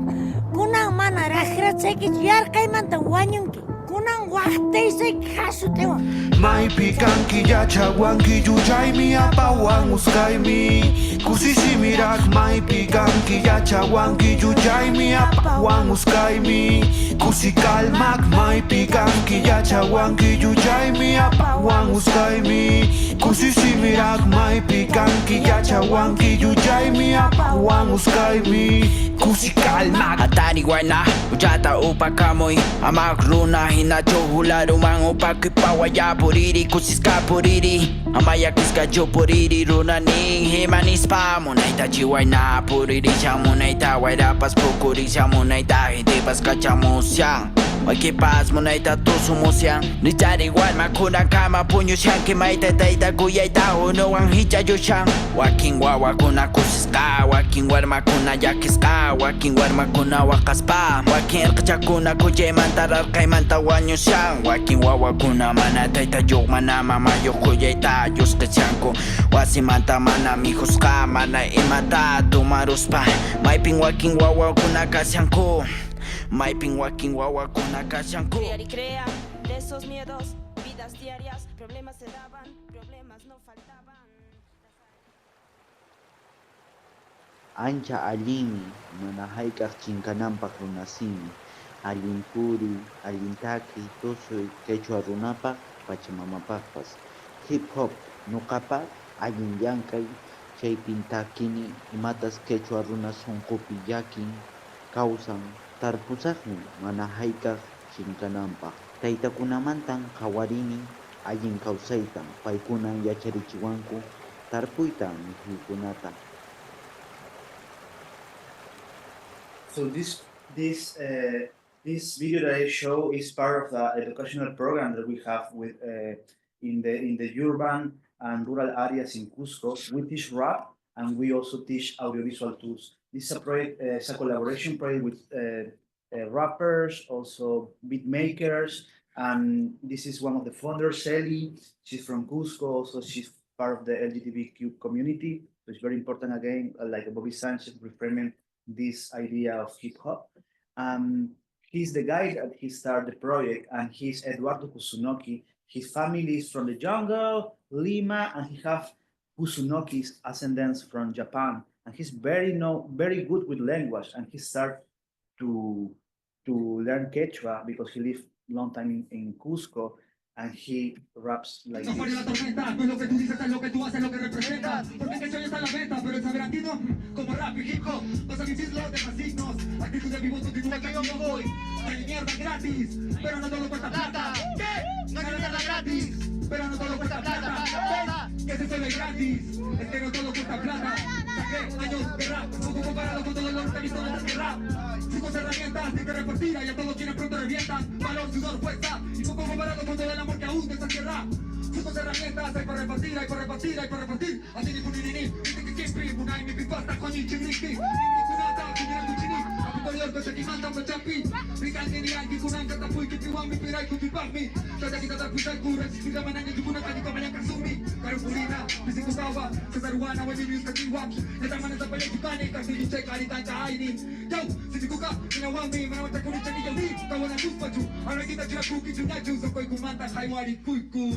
kunang mana rakhrat sekit yar kaimanta wanyungki kunang wakte se kasutewa Mai pikanki ya chawanki yujai mi apawang uskai mi kusisi mirak mai pikanki ya chawanki yujai mi apawang uskai mi kusi kalmak mai pikanki ya chawanki yujai mi apawang uskai mi kusisi mirak mai pikanki ya chawanki yujai mi apawang uskai mi kusikalmak Atari wana, ujata upa kamoy Amak runa hinacho hula rumang upa kipawaya puriri kusiska puriri Amaya kiska jo puriri runa ning himanispa Munaita chiwayna puriri siya munaita Wairapas pukuri siya munaita Hindi pas kachamo siyang Wakipas munaita tusumo siyang Nitari wan makuna kama punyo siyang Kimaita taita kuyaita uno ang hichayo siyang Waking wawa kuna kusiska Waking warma kuna yakiska Waking warma kuna wakaspa Waking erkachakuna kuje mantarar kay mantawanyo siyang Waking wawa kuna mana taita yok mana mama yok kuyaita Yus kachanko wasi manta mana mijos ka mana imata tumaros pa May ping waking wawa kuna kasyanko May ping waking wawa kuna kasyanko Crear y crea de esos miedos, vidas diarias, problemas se daban, problemas no faltaban. Ancha allimi mana hayk'aq chinkananpaq runasimi allimpuri allintaki tusuy quechua runapaq pachamamapaqpas hip hop nuqapaq allin llank'ay chaypin takini imatas quechua runa sunqupi llakin kawsan tarpusaqmi mana hayk'aq chinkananpaq taytakunamantan qawarini allin kawsayta paykunan yacharichiwanku tarpuyta mikhuykunata. So this video that I show is part of the educational program that we have with in the urban and rural areas in Cusco. We teach rap and we also teach audiovisual tools. This is a project, it's a collaboration project with rappers, also beat makers, and this is one of the founders, Sally. She's from Cusco, so she's part of the LGBTQ community. So it's very important again, like Bobby Sanchez reframing this idea of hip hop. He's the guy that he started the project, and he's Eduardo Kusunoki. His family is from the jungle, Lima, and he have Kusunoki's ascendance from Japan. And he's very good with language, and he started to learn Quechua because he lived long time in Cusco, and he raps like this. Pero no todo cuesta plata. Que se suele gratis. Es que no todo cuesta plata. Saqué años de rap, poco comparado con todo lo que he visto de este rap. 5 herramientas de que repartida, ya todos quieren pronto revientan. Valor, sudor, fuerza. Y poco comparado con todo el amor que aún te saqué rap. 5 herramientas hay para repartir, hay para repartir, hay para repartir. Así ni punini, dice que siempre unai mi pipasta con el chimniki. Ni kunata, kunira kuchini. Apitolior que se quimanta con champi. Rican ni hay que kunan kata pui que tiwan mi pirai ku pipami. Sada kita terpisah ku resistir zaman yang jukuna kali kau banyak kasumi. Karu purina, bisi ku kawa. Sesaruana wadi news katiwam. Eta mana sa payah jukane kasi di cek kali tanta ini. Jauh, sisi kuka, minawami, manawata kuni chani jauhi. Kawan aku paju, orang kita jira kuki junaju. Sokoi kumanta kai wari kuiku.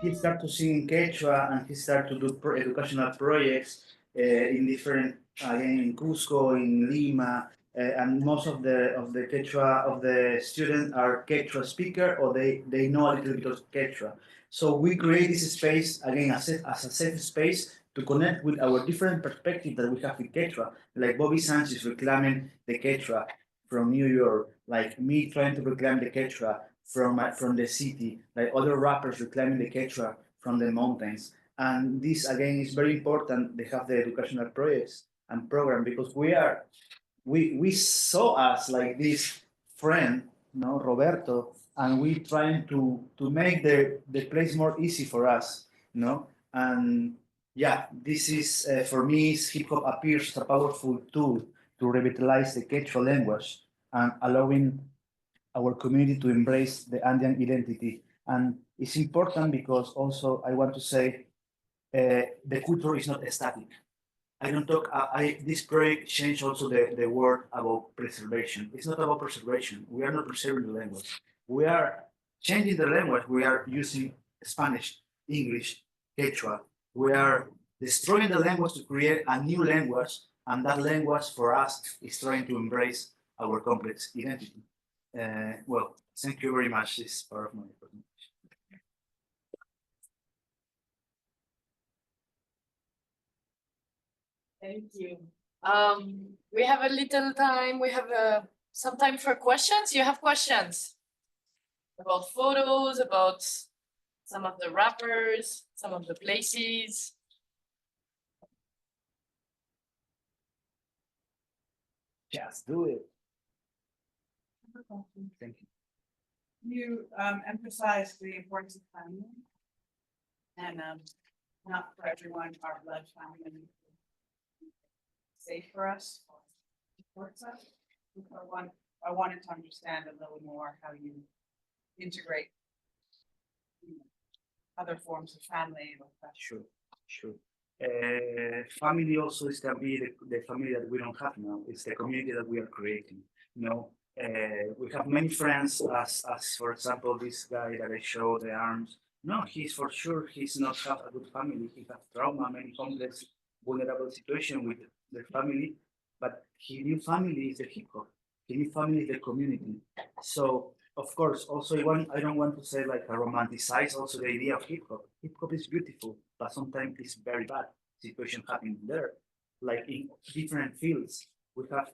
He started to sing in Quechua, and he started to do educational projects in different, again in Cusco, in Lima, and most of the Quechua of the students are Quechua speaker, or they know a little bit of Quechua. So we create this space again as a safe space to connect with our different perspectives that we have in Quechua, like Bobby Sanchez reclaiming the Quechua from New York, like me trying to reclaim the Quechua from the city, like other rappers reclaiming the Quechua from the mountains. And this again is very important. They have the educational projects and program because we saw us like this friend, no, Roberto, and we trying to make the place more easy for us, no. And yeah, this is for me, hip hop appears as a powerful tool to revitalize the Quechua language and allowing our community to embrace the Andean identity. And it's important because also I want to say the culture is not static. I don't talk, this project changed also the word about preservation. It's not about preservation. We are not preserving the language. We are changing the language. We are using Spanish, English, Quechua. We are destroying the language to create a new language. And that language for us is trying to embrace our complex identity. Well, thank you very much. This is part of my presentation. Thank you. We have a little time, we have some time for questions. You have questions? About photos, about some of the rappers, some of the places. Just do it. Thank you. You emphasize the importance of family. And not for everyone, our blood family. Safe for us, or supports us. I wanted to understand a little more how you integrate other forms of family with that. Sure, sure. Family also is can be the family that we don't have now. It's the community that we are creating. You know, we have many friends as for example, this guy that I show the arms. No, he's for sure, he's not have a good family. He has trauma, many complex, vulnerable situation with the family, but his new family is the hip hop. His new family is the community. So of course, also I don't want to say like I romanticize also the idea of hip hop. Hip hop is beautiful, but sometimes it's very bad situation happening there. Like in different fields, we have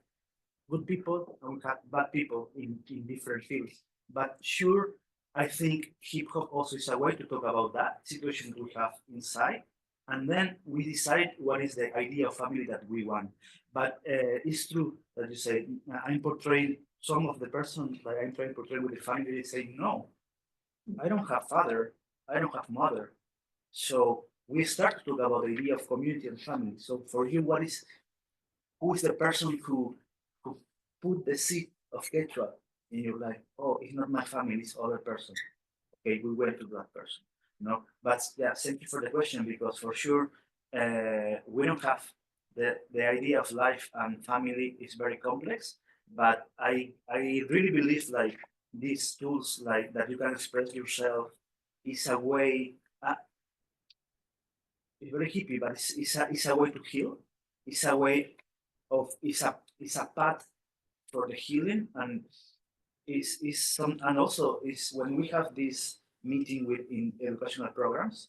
good people and we have bad people in different fields. But sure, I think hip hop also is a way to talk about that situation we have inside. And then we decide what is the idea of family that we want. But it's true that you say, I'm portraying some of the persons that I'm trying to portray with the family, they say, no, I don't have father, I don't have mother. So we start to talk about the idea of community and family. So for you, who is the person who put the seed of Quechua in your life? Oh, it's not my family, it's other person. Okay, we went to that person. No, but yeah, thank you for the question because for sure we don't have the idea of life and family is very complex. But I really believe like these tools like that you can express yourself is a way. It's very hippie, but it's a way to heal. It's a way of it's a path for the healing and is some and also is when we have this meeting with in educational programs,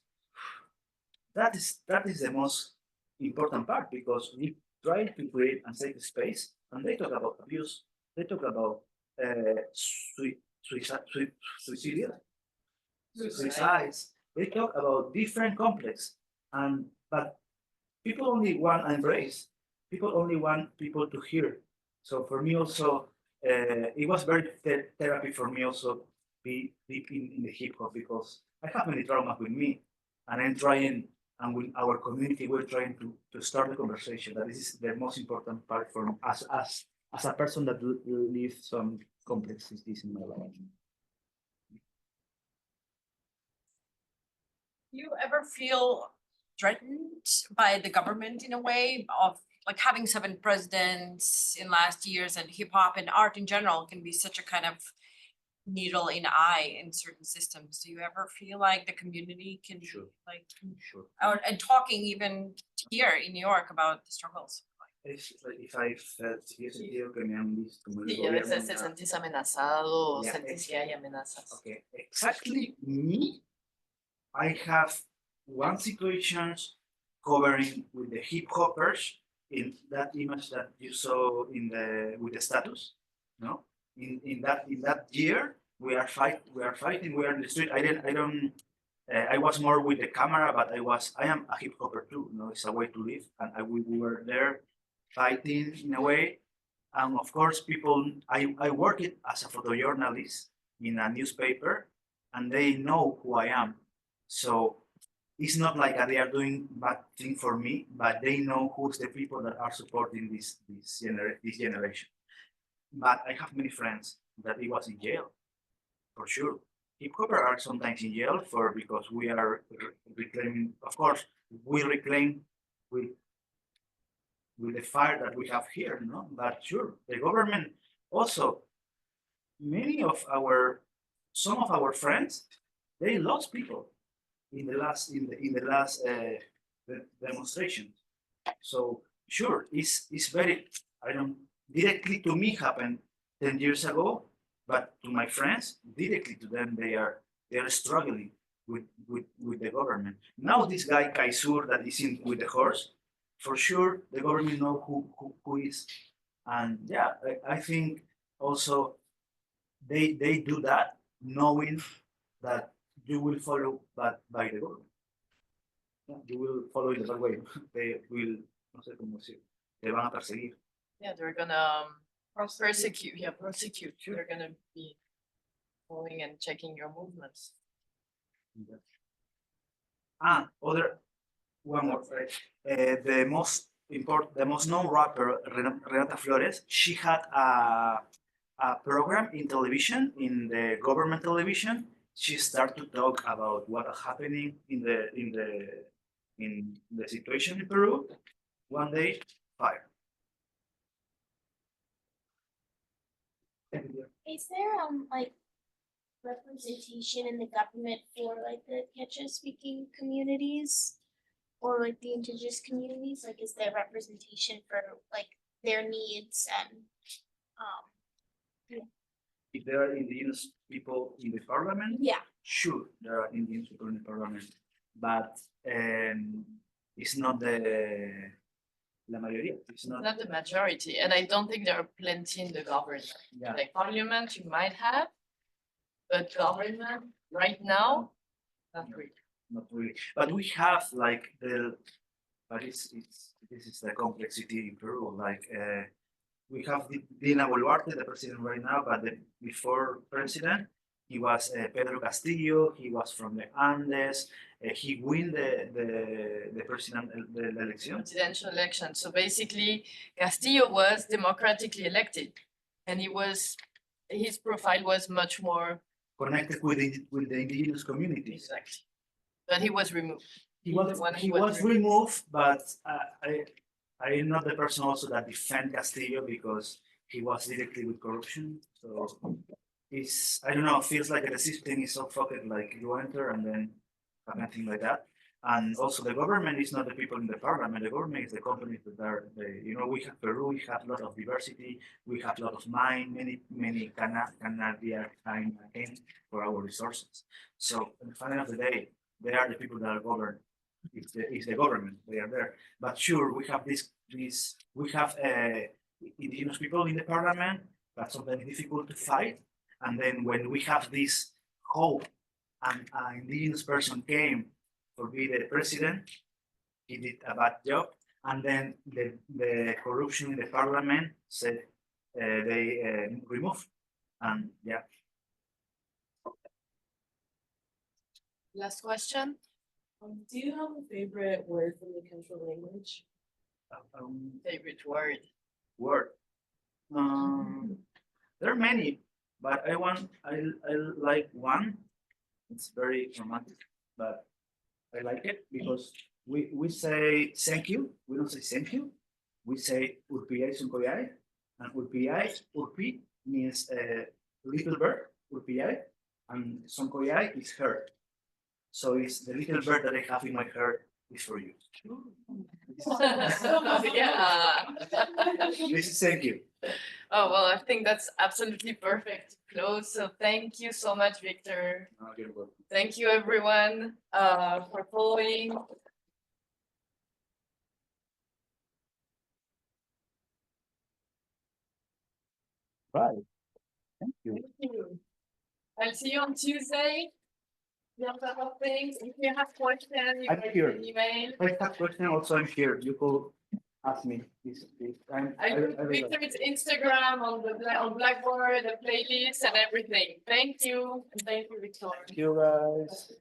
that is the most important part because we try to create a safe space and they talk about abuse, they talk about suicides, they talk about different complex and but people only want embrace, people only want people to hear. So for me also it was very therapy for me also be deep in the hip hop because I have many trauma with me and I'm trying and with our community we're trying to start the conversation. That is the most important part for us as a person that lives some complexities in my life. You ever feel threatened by the government in a way of like having 7 presidents in last years and hip hop and art in general can be such a kind of needle in eye in certain systems. Do you ever feel like the community can Sure. like Sure. and talking even here in New York about the struggles? If I felt, si he sentido que me han visto como el Sí, a veces te gobierno. sentís amenazado o Yeah, sentís que hay amenazas. Okay, exactly me. I have one situation covering with the hip hoppers in that image that you saw in the with the status. No, in that year we are fighting. We are in the street. I was more with the camera, but I am a hip hopper too. You know, it's a way to live, and we were there fighting in a way. And of course, I work it as a photojournalist in a newspaper, and they know who I am. So it's not like they are doing bad thing for me, but they know who's the people that are supporting this generation. But I have many friends that it was in jail, for sure. Hip hopper are sometimes in jail because we are reclaiming. Of course, we reclaim with the fire that we have here, no? But sure, the government also. Some of our friends, they lost people in the last demonstration. So sure, it's very I don't directly to me happened 10 years ago, but to my friends directly to them they are struggling with the government. Now this guy Kaisur that is in with the horse, for sure, the government know who is. And yeah, I think also they do that knowing that you will follow that by the government. Yeah, you will follow in the bad way. They will, no sé cómo decir, te van a perseguir. Yeah, they're gonna persecute, persecute. They're gonna be following and checking your movements. Other one more, right? The most known rapper, Renata Flores, she had a program in television, in the government television. She started to talk about what is happening in the situation in Peru. One day, fire. Is there like representation in the government for like the Quechua speaking communities? Or like the indigenous communities, like is there representation for like their needs and If there are indigenous people in the parliament, yeah. sure, there are indigenous people in the parliament, but it's not la mayoría. It's not. Not the majority, and I don't think there are plenty in the government. Yeah. Like parliament, you might have, but government right now, not really. Not really, but we have like but this is the complexity in Peru. Like we have Dina Boluarte, the president right now, but before president, he was Pedro Castillo. He was from the Andes. He win the president the election. Presidential election. So basically, Castillo was democratically elected, and his profile was much more connected with the indigenous communities. Exactly. But he was removed. He was removed, but I'm not the person also that defend Castillo because he was directly with corruption. So I don't know, feels like the system is so fucked, like you enter and then have nothing like that. And also the government is not the people in the parliament, the government is the companies that are, we have Peru, we have a lot of diversity, we have a lot of mine, many Canadian time for our resources. So at the final of the day, they are the people that are governed. It's the government, they are there. But sure, we have we have indigenous people in the parliament, but sometimes difficult to fight. And then when we have this hope and an indigenous person came to be the president, he did a bad job. And then the corruption in the parliament said they removed. And yeah. Last question. Do you have a favorite word from the Quechua language? Favorite word? There are many, but I like one. It's very romantic, but I like it because we say thank you. We don't say thank you. We say urpiyay sunkoyay, and urpi means little bird, urpiyay, and sunkoyay is heart. So it's the little bird that I have in my heart is for you. Yeah. This is thank you. Oh, well, I think that's absolutely perfect to close. So thank you so much, Victor. You're welcome. Thank you, everyone, for following. Right. Thank you. Thank you. I'll see you on Tuesday. Things. If you have questions, you I'm can here. email. If I have question, also I'm here. You could ask me. I put Victor's Instagram on Blackboard, the playlist and everything. Thank you. And thank you, Victor. Thank you, guys.